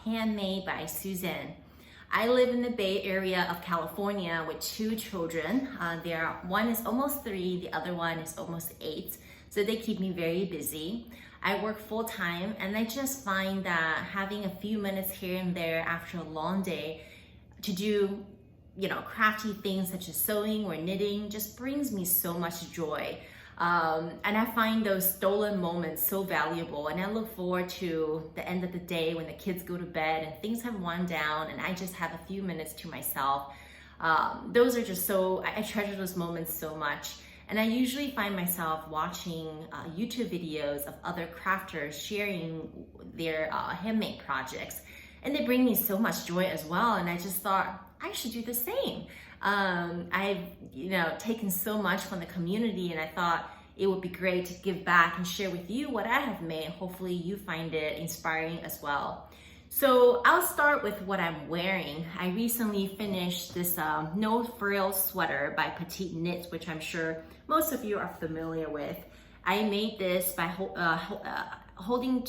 Handmade by Susan. I live in the Bay Area of California with two children. One is almost 3, the other one is almost 8. So they keep me very busy. I work full time and I just find that having a few minutes here and there after a long day to do, crafty things such as sewing or knitting just brings me so much joy. And I find those stolen moments so valuable, and I look forward to the end of the day when the kids go to bed and things have wound down and I just have a few minutes to myself. Those are just I treasure those moments so much. And I usually find myself watching YouTube videos of other crafters sharing their handmade projects, and they bring me so much joy as well. And I just thought I should do the same. I've taken so much from the community, and I thought it would be great to give back and share with you what I have made. Hopefully you find it inspiring as well. So I'll start with what I'm wearing. I recently finished this no frills sweater by PetiteKnit, which I'm sure most of you are familiar with. I made this by holding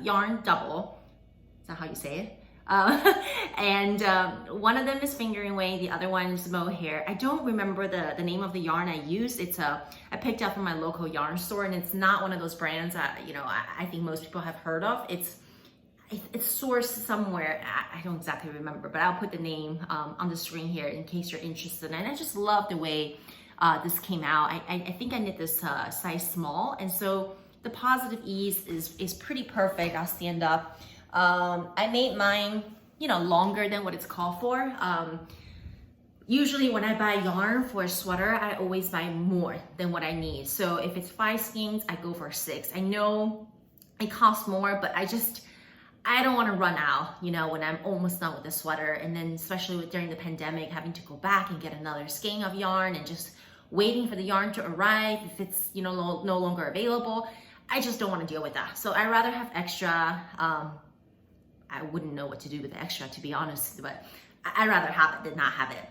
yarn double. Is that how you say it? And one of them is fingering weight, the other one is mohair. I don't remember the name of the yarn I used. I picked up from my local yarn store, and it's not one of those brands that I think most people have heard of. It's sourced somewhere. I don't exactly remember, but I'll put the name on the screen here in case you're interested. And I just love the way this came out. I think I knit this size small, and so the positive ease is pretty perfect. I'll stand up. I made mine, longer than what it's called for. Usually when I buy yarn for a sweater, I always buy more than what I need. So if it's 5 skeins, I go for 6. I know it costs more, but I don't want to run out, when I'm almost done with the sweater. And then especially during the pandemic, having to go back and get another skein of yarn and just waiting for the yarn to arrive if it's, no longer available. I just don't want to deal with that. So I'd rather have extra. I wouldn't know what to do with the extra, to be honest, but I'd rather have it than not have it.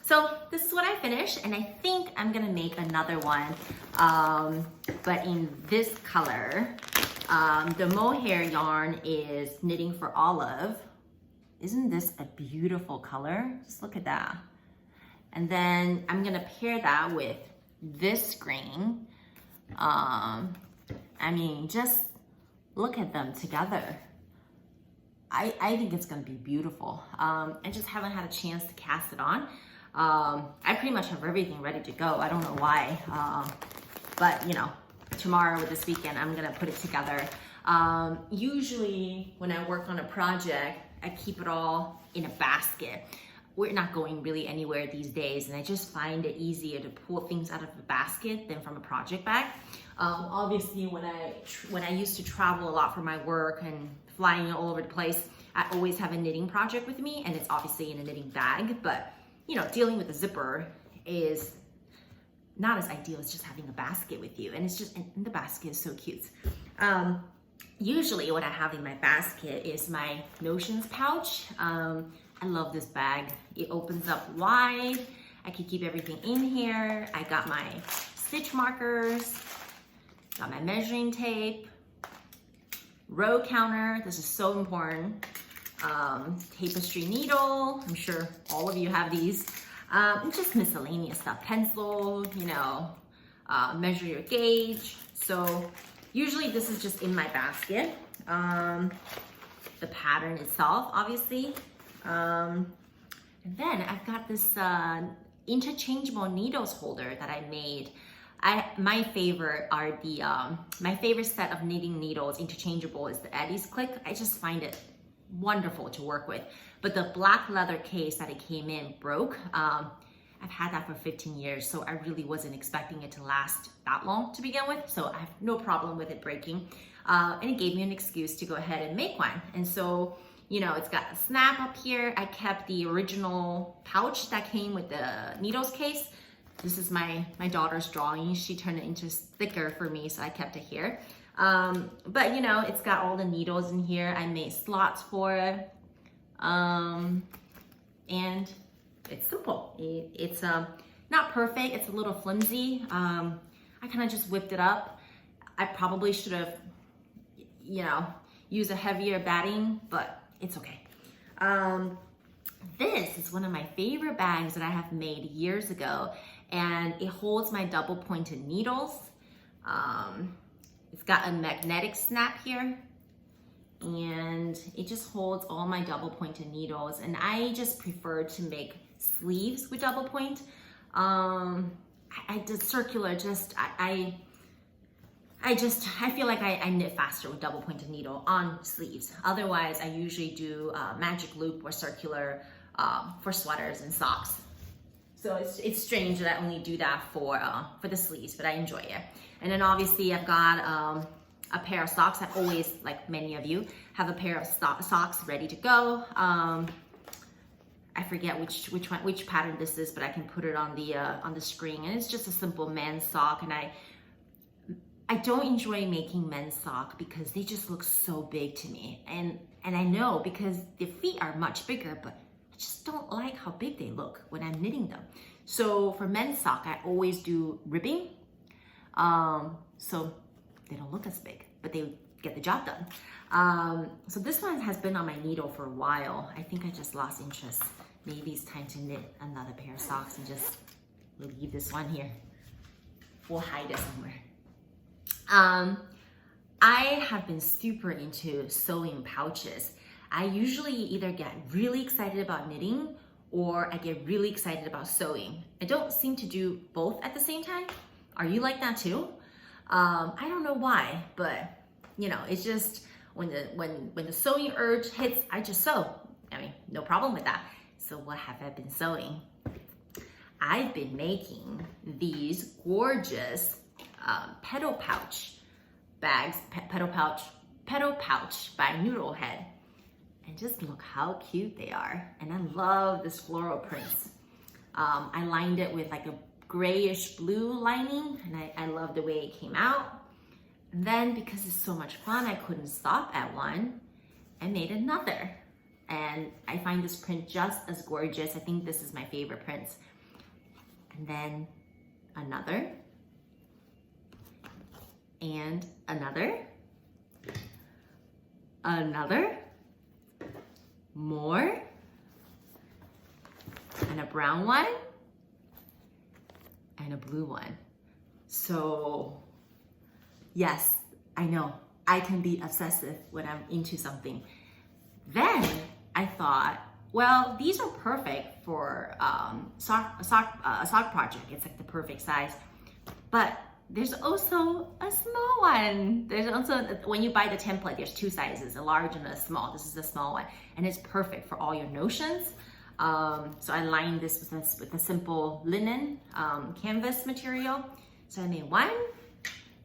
So this is what I finished, and I think I'm gonna make another one, but in this color. The mohair yarn is Knitting for Olive. Isn't this a beautiful color? Just look at that. And then I'm gonna pair that with this green. Just look at them together. I think it's gonna be beautiful. I just haven't had a chance to cast it on. I pretty much have everything ready to go. I don't know why, but tomorrow or this weekend, I'm gonna put it together. Usually when I work on a project, I keep it all in a basket. We're not going really anywhere these days, and I just find it easier to pull things out of a basket than from a project bag. Obviously, when I used to travel a lot for my work and flying all over the place, I always have a knitting project with me, and it's obviously in a knitting bag. But dealing with a zipper is not as ideal as just having a basket with you, and the basket is so cute. Usually, what I have in my basket is my notions pouch. I love this bag. It opens up wide. I can keep everything in here. I got my stitch markers, got my measuring tape, row counter. This is so important. Tapestry needle. I'm sure all of you have these. Just miscellaneous stuff. Pencil, measure your gauge. So usually this is just in my basket. The pattern itself, obviously. And then I've got this interchangeable needles holder that I made. My favorite are my favorite set of knitting needles, interchangeable, is the Eddie's Click. I just find it wonderful to work with. But the black leather case that it came in broke. I've had that for 15 years, so I really wasn't expecting it to last that long to begin with. So I have no problem with it breaking. And it gave me an excuse to go ahead and make one. And so, it's got a snap up here. I kept the original pouch that came with the needles case. This is my daughter's drawing. She turned it into a sticker for me, so I kept it here. But it's got all the needles in here. I made slots for it. And it's simple. It's not perfect. It's a little flimsy. I kind of just whipped it up. I probably should have, use a heavier batting, but it's okay. This is one of my favorite bags that I have made years ago, and it holds my double pointed needles. It's got a magnetic snap here, and it just holds all my double pointed needles, and I just prefer to make sleeves with double point. I did circular, I feel like I knit faster with double pointed needle on sleeves. Otherwise, I usually do magic loop or circular for sweaters and socks. So it's strange that I only do that for the sleeves, but I enjoy it. And then obviously I've got a pair of socks. I always, like many of you, have a pair of socks ready to go. I forget which pattern this is, but I can put it on the screen. And it's just a simple men's sock, and I don't enjoy making men's sock because they just look so big to me. And I know because their feet are much bigger, but I just don't like how big they look when I'm knitting them. So for men's sock, I always do ribbing. So they don't look as big, but they get the job done. So this one has been on my needle for a while. I think I just lost interest. Maybe it's time to knit another pair of socks and just leave this one here. We'll hide it somewhere. I have been super into sewing pouches. I usually either get really excited about knitting or I get really excited about sewing. I don't seem to do both at the same time. Are you like that too? I don't know why, but you know, it's just when the sewing urge hits, I just sew. I mean, no problem with that. So what have I been sewing? I've been making these gorgeous petal pouch bags, petal pouch by Noodlehead. And just look how cute they are. And I love this floral prints. I lined it with like a grayish blue lining, and I love the way it came out. And then because it's so much fun, I couldn't stop at one. I made another. And I find this print just as gorgeous. I think this is my favorite prints. And then another. And another. Another. More. And a brown one. And a blue one. So, yes, I know I can be obsessive when I'm into something. Then I thought, well, these are perfect for a sock project. It's like the perfect size. But there's also a small one. There's also, when you buy the template, there's two sizes, a large and a small. This is the small one, and it's perfect for all your notions. So I lined this with a simple linen canvas material. So I made 1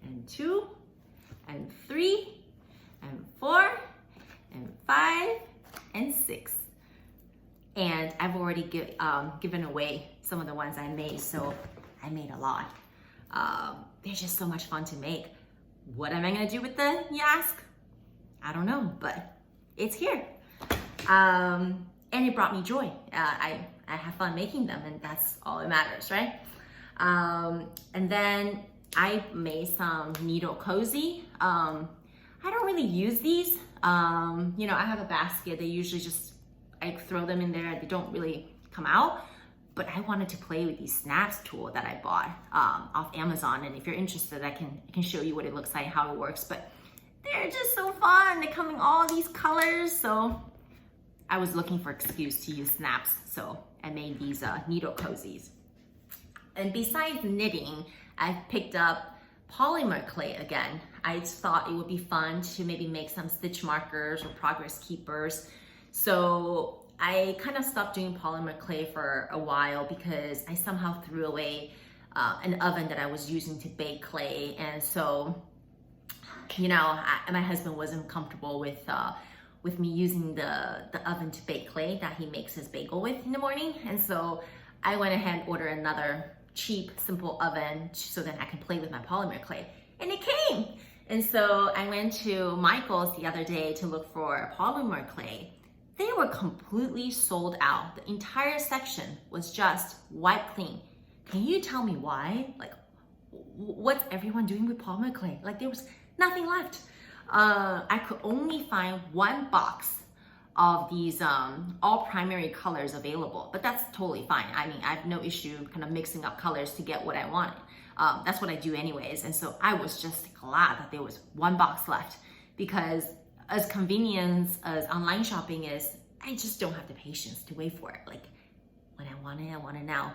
and 2 and 3 and 4 and 5 and 6. And I've already given away some of the ones I made, so I made a lot. They're just so much fun to make. What am I gonna do with them, you ask? I don't know, but it's here. And it brought me joy. I have fun making them, and that's all that matters, right? And then I made some needle cozy. I don't really use these. You know, I have a basket. They usually just, I throw them in there. They don't really come out. But I wanted to play with these snaps tool that I bought off Amazon. And if you're interested, I can show you what it looks like, how it works. But they're just so fun. They come in all these colors. So I was looking for an excuse to use snaps. So I made these needle cozies. And besides knitting, I picked up polymer clay again. I thought it would be fun to maybe make some stitch markers or progress keepers. So I kind of stopped doing polymer clay for a while because I somehow threw away an oven that I was using to bake clay. And so, you know, my husband wasn't comfortable with me using the oven to bake clay that he makes his bagel with in the morning. And so I went ahead and ordered another cheap, simple oven so that I can play with my polymer clay. And it came. And so I went to Michael's the other day to look for polymer clay. They were completely sold out. The entire section was just wiped clean. Can you tell me why? Like, what's everyone doing with polymer clay? Like, there was nothing left. I could only find one box of these all primary colors available, but that's totally fine. I mean, I have no issue kind of mixing up colors to get what I wanted. That's what I do anyways. And so I was just glad that there was one box left, because as convenient as online shopping is, I just don't have the patience to wait for it. Like, when I want it now.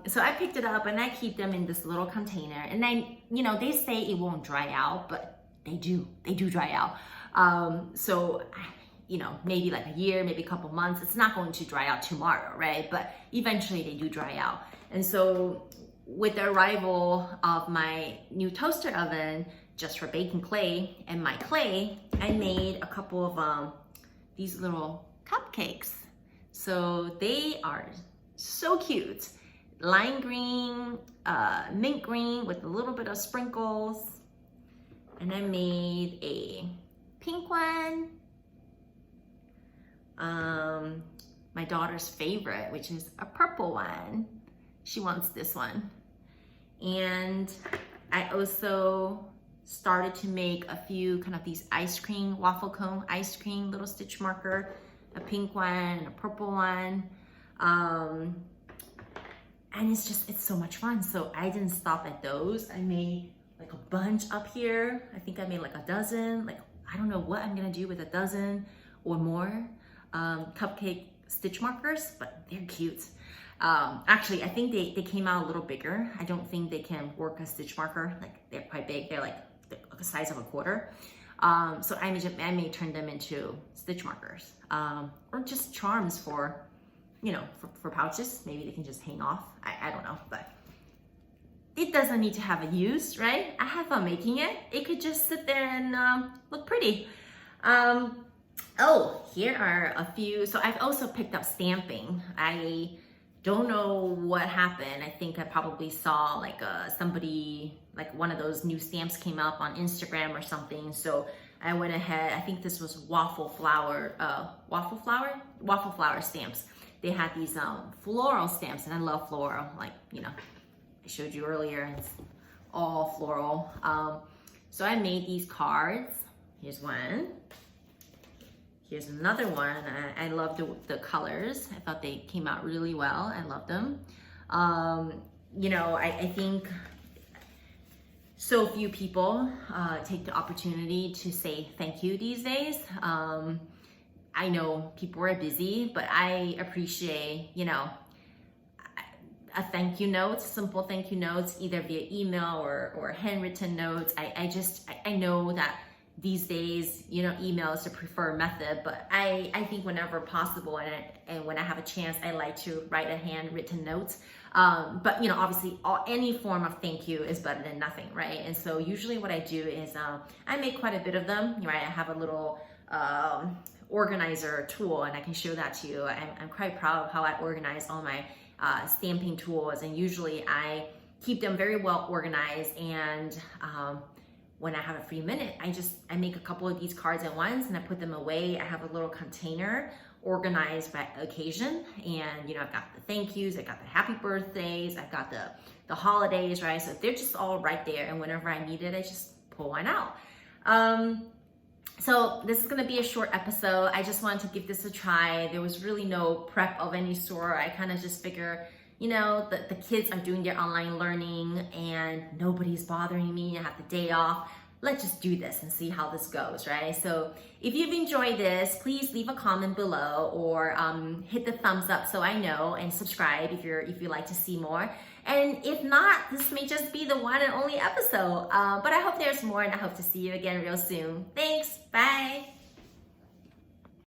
So I picked it up and I keep them in this little container, and then, you know, they say it won't dry out, but they do dry out. So, you know, maybe like a year, maybe a couple months, it's not going to dry out tomorrow, right? But eventually they do dry out. And so with the arrival of my new toaster oven, just for baking clay and my clay, I made a couple of these little cupcakes. So they are so cute. Lime green, mint green with a little bit of sprinkles. And I made a pink one. My daughter's favorite, which is a purple one. She wants this one. And I also started to make a few kind of these ice cream, waffle cone ice cream, little stitch marker, a pink one, a purple one. And it's so much fun. So I didn't stop at those. I made like a bunch up here. I think I made like a dozen. Like, I don't know what I'm gonna do with a dozen or more cupcake stitch markers, but they're cute. Actually, I think they came out a little bigger. I don't think they can work a stitch marker. Like, they're quite big. They're like the size of a quarter. So I may turn them into stitch markers, or just charms for, you know, for pouches. Maybe they can just hang off. I don't know, but it doesn't need to have a use, right? I have fun making it. It could just sit there and look pretty. Oh, here are a few. So I've also picked up stamping. I don't know what happened. I think I probably saw like somebody, like one of those new stamps came up on Instagram or something. So I went ahead, I think this was waffle flower stamps. They had these floral stamps, and I love floral. Like, you know, I showed you earlier, it's all floral. So I made these cards. Here's one. Here's another one. I love the colors. I thought they came out really well. I love them. You know, I think so few people take the opportunity to say thank you these days. I know people are busy, but I appreciate, you know, a thank you note, simple thank you notes, either via email or handwritten notes. I know that these days, you know, email is the preferred method, but I think whenever possible and when I have a chance, I like to write a handwritten note. But, you know, obviously any form of thank you is better than nothing, right? And so usually what I do is I make quite a bit of them, right? I have a little organizer tool, and I can show that to you. I'm quite proud of how I organize all my stamping tools, and usually I keep them very well organized. And when I have a free minute, I make a couple of these cards at once and I put them away. I have a little container organized by occasion, and you know, I've got the thank yous, I got the happy birthdays, I've got the holidays, right? So they're just all right there, and whenever I need it, I just pull one out. So this is gonna be a short episode. I just wanted to give this a try. There was really no prep of any sort. I kind of just figure, you know, the kids are doing their online learning and nobody's bothering me. I have the day off. Let's just do this and see how this goes, right? So if you've enjoyed this, please leave a comment below, or hit the thumbs up so I know, and subscribe if you like to see more. And if not, this may just be the one and only episode. But I hope there's more, and I hope to see you again real soon. Thanks, bye.